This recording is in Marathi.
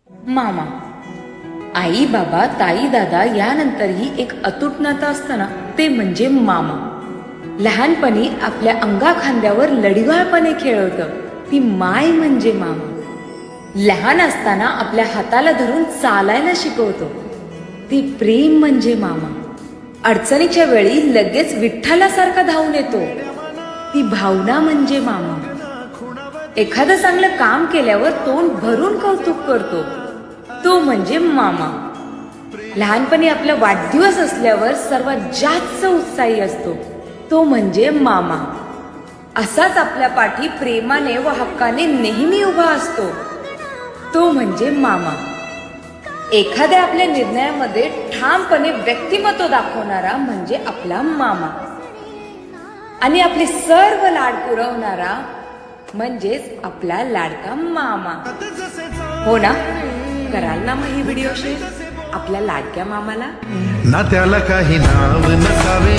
मामा. आई बाबा ताई दादा यानंतरही एक अतूट नातं असतं ना, ते म्हणजे मामा. लहानपणी आपल्या अंगाखांद्यावर लढिवाळपणे खेळवतं ती माय म्हणजे मामा. लहान असताना आपल्या हाताला धरून चालायला शिकवतो ती प्रेम म्हणजे मामा. अडचणीच्या वेळी लगेच विठ्ठलासारखा धावून येतो ती भावना म्हणजे मामा. एखादं चांगलं काम केल्यावर तोंड भरून कौतुक करतो तो म्हणजे मामा. लहानपणी आपला वाढदिवस असल्यावर सर्वात जास्त उत्साही असतो तो म्हणजे मामा. असाच आपल्या पाठी प्रेमाने व हक्काने नेहमी उभा असतो तो म्हणजे मामा. एखाद्या आपल्या निर्णयामध्ये ठामपणे व्यक्तिमत्व दाखवणारा म्हणजे आपला मामा. आणि आपले सर्व लाड पुरवणारा म्हणजेच आपला लाडका मामा. हो ना? कराल ना मग ही व्हिडिओ शेअर आपल्या लाडक्या मामाला. ना त्याला काही नाव नसावे,